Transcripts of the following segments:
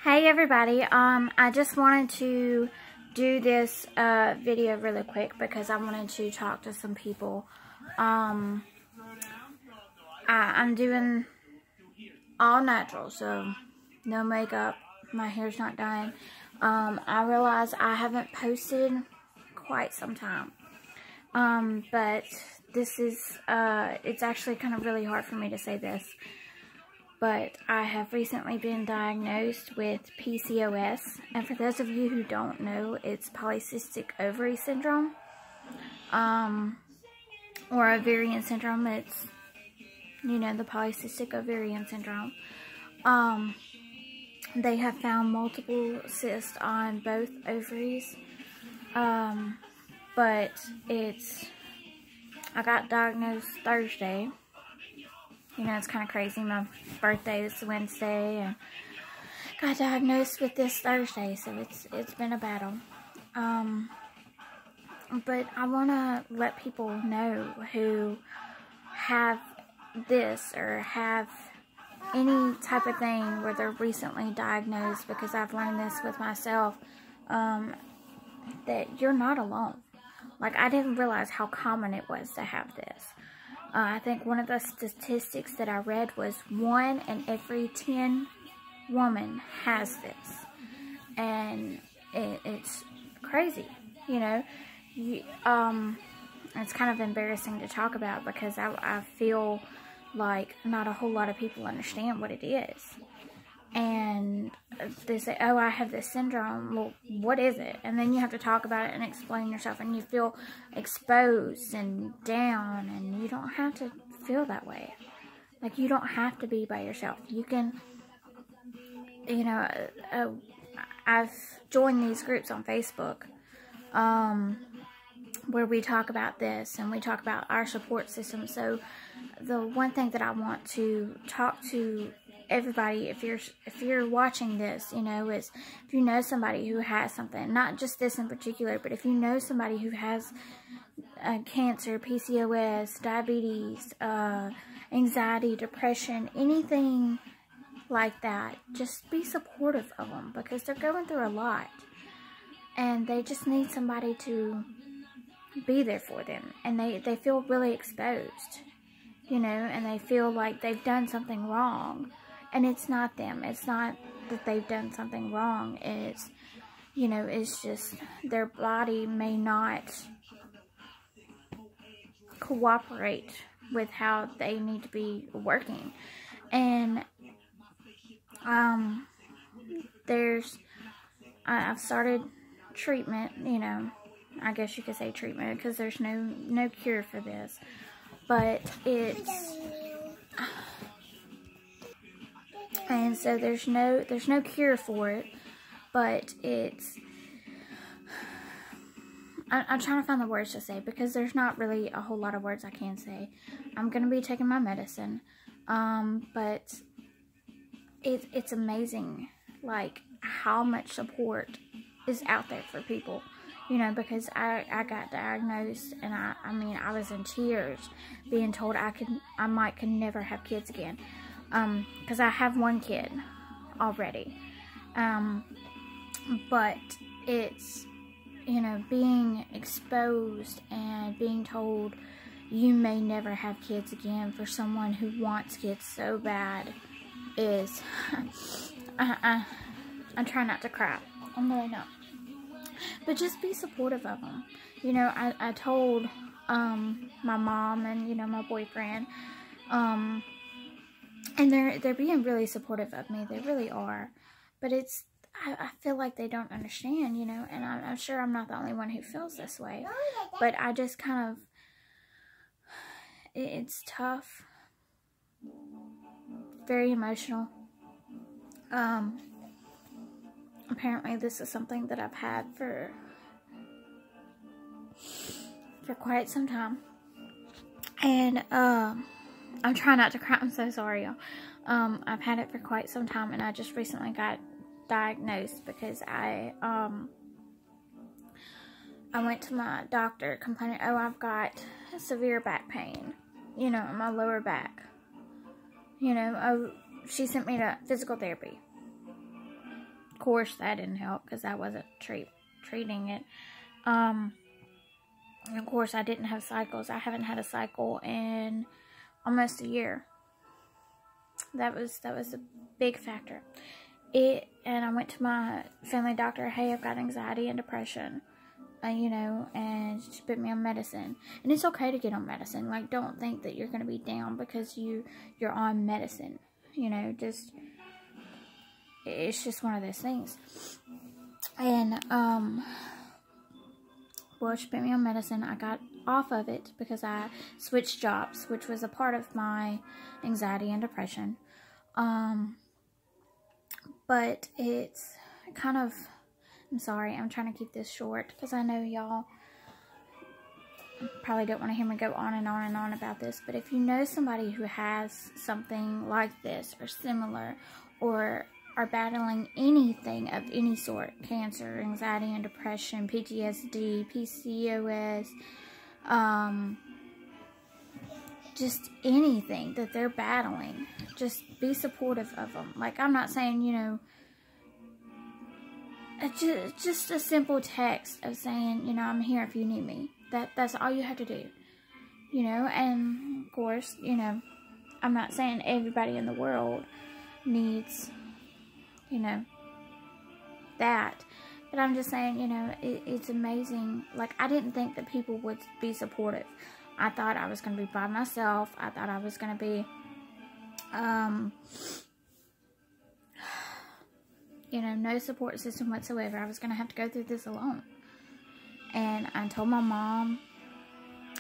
Hey everybody, I just wanted to do this video really quick because I wanted to talk to some people. I'm doing all natural, so no makeup, my hair's not done. I realize I haven't posted quite some time, but this is, it's actually kind of really hard for me to say this. But I have recently been diagnosed with PCOS, and for those of you who don't know, it's Polycystic ovary syndrome, or ovarian syndrome. It's, you know, the Polycystic ovarian syndrome. They have found multiple cysts on both ovaries, but I got diagnosed Thursday. You know, it's kind of crazy. My birthday is Wednesday, and got diagnosed with this Thursday, so it's been a battle. But I want to let people know who have this or have any type of thing where they're recently diagnosed, because I've learned this with myself, that you're not alone. Like, I didn't realize how common it was to have this. I think one of the statistics that I read was 1 in every 10 women has this. And it's crazy, you know. It's kind of embarrassing to talk about because I feel like not a whole lot of people understand what it is. And they say, oh, I have this syndrome. Well, what is it? And then you have to talk about it and explain yourself, and you feel exposed and down, and you don't have to feel that way. Like, you don't have to be by yourself. You can, you know, I've joined these groups on Facebook, where we talk about this, and we talk about our support system. So the one thing that I want to talk to everybody, if you're watching this, you know, is if you know somebody who has something, not just this in particular, but if you know somebody who has cancer, PCOS, diabetes, anxiety, depression, anything like that, just be supportive of them, because they're going through a lot, and they just need somebody to be there for them, and they feel really exposed, you know, and they feel like they've done something wrong. And it's not them. It's not that they've done something wrong. It's, you know, it's just their body may not cooperate with how they need to be working. And I've started treatment, you know, I guess you could say treatment, because there's no cure for this. But it's... And so there's no cure for it, but it's, I'm trying to find the words to say, because there's not really a whole lot of words I can say. I'm going to be taking my medicine, but it's amazing, like, how much support is out there for people, you know, because I got diagnosed, and I mean, I was in tears being told I might could never have kids again. Because I have one kid already, but it's, you know, being exposed and being told you may never have kids again for someone who wants kids so bad is, I'm trying not to cry, I'm really not, but just be supportive of them. You know, I told, my mom and, you know, my boyfriend, and they're being really supportive of me. They really are. But it's, I feel like they don't understand, you know. And I'm sure I'm not the only one who feels this way. But I just kind of, it's tough. Very emotional. Apparently this is something that I've had for quite some time. And, I'm trying not to cry. I'm so sorry, y'all. I've had it for quite some time, and I just recently got diagnosed because I went to my doctor complaining, oh, I've got severe back pain, you know, in my lower back. You know, oh, she sent me to physical therapy. course, that didn't help because I wasn't treating it. And of course, I didn't have cycles. I haven't had a cycle in almost a year. That was a big factor. And I went to my family doctor. Hey, I've got anxiety and depression. You know, and she put me on medicine. And it's okay to get on medicine. Like, don't think that you're going to be down because you're on medicine. You know, it's just one of those things. And, well, she put me on medicine. I got off of it because I switched jobs, which was a part of my anxiety and depression. But it's kind of, I'm sorry, I'm trying to keep this short because I know y'all probably don't want to hear me go on and on and on about this. But if you know somebody who has something like this or similar, or are battling anything of any sort, cancer, anxiety and depression, PTSD, PCOS, just anything that they're battling, just be supportive of them. Like, I'm not saying, you know, just a simple text of saying, you know, I'm here if you need me. That's all you have to do, you know. And of course, you know, I'm not saying everybody in the world needs, you know, that, but I'm just saying, you know, it's amazing. Like, I didn't think that people would be supportive. I thought I was going to be by myself. I thought I was going to be, you know, no support system whatsoever. I was going to have to go through this alone. And I told my mom,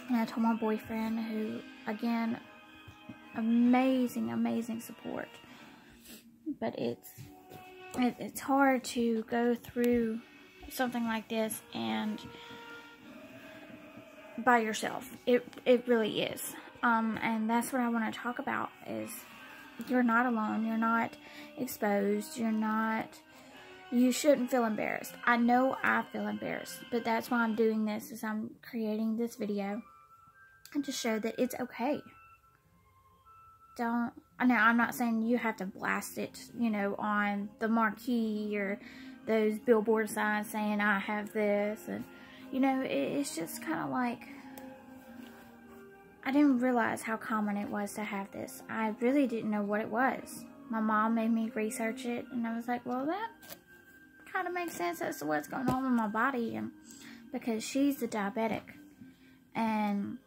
and I told my boyfriend, who, again, amazing, amazing support. But it's hard to go through something like this and by yourself. It really is. And that's what I want to talk about, is you're not alone. You're not exposed. You shouldn't feel embarrassed. I know I feel embarrassed, but that's why I'm doing this, is I'm creating this video and to show that it's okay. Now, I'm not saying you have to blast it, you know, on the marquee or those billboard signs saying I have this, and, you know, it's just kind of like, I didn't realize how common it was to have this. I really didn't know what it was. My mom made me research it, and I was like, well, that kind of makes sense as to what's going on with my body, and because she's a diabetic, and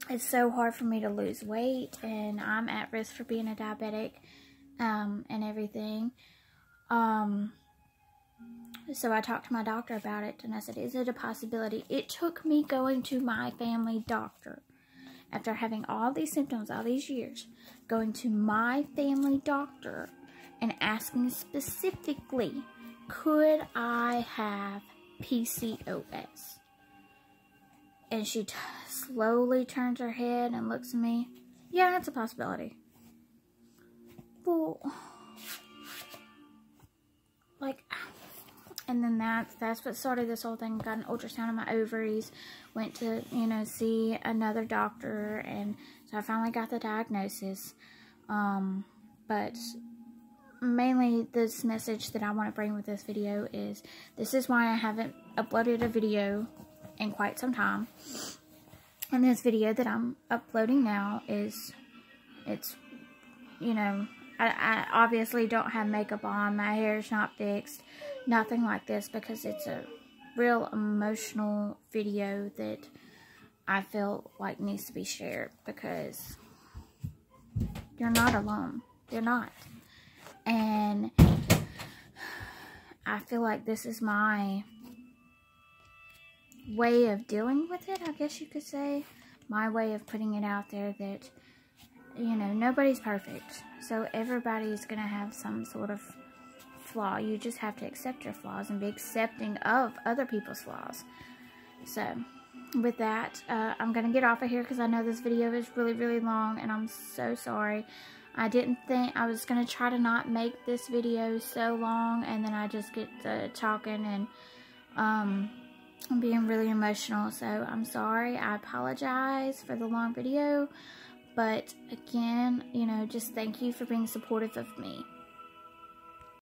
it's so hard for me to lose weight, and I'm at risk for being a diabetic, and everything. So I talked to my doctor about it, and I said, is it a possibility? It took me going to my family doctor, after having all these symptoms all these years, going to my family doctor and asking specifically, could I have PCOS? And she slowly turns her head and looks at me. Yeah, it's a possibility. Well, like, and then that's what started this whole thing. Got an ultrasound of my ovaries. Went to, you know, see another doctor, and so I finally got the diagnosis. But mainly this message that I want to bring with this video is, this is why I haven't uploaded a video in quite some time. And this video that I'm uploading now is, it's, you know, I obviously don't have makeup on, my hair is not fixed, nothing like this, because it's a real emotional video that I feel like needs to be shared, because you're not alone. You're not. And I feel like this is my way of dealing with it, I guess you could say. My way of putting it out there that, you know, nobody's perfect. So everybody's going to have some sort of flaw. You just have to accept your flaws and be accepting of other people's flaws. So with that, I'm going to get off of here because I know this video is really, really long, and I'm so sorry. I didn't think I was going to try to not make this video so long, and then I just get to talking and I'm being really emotional. So I'm sorry. I apologize for the long video. But again, you know, just thank you for being supportive of me.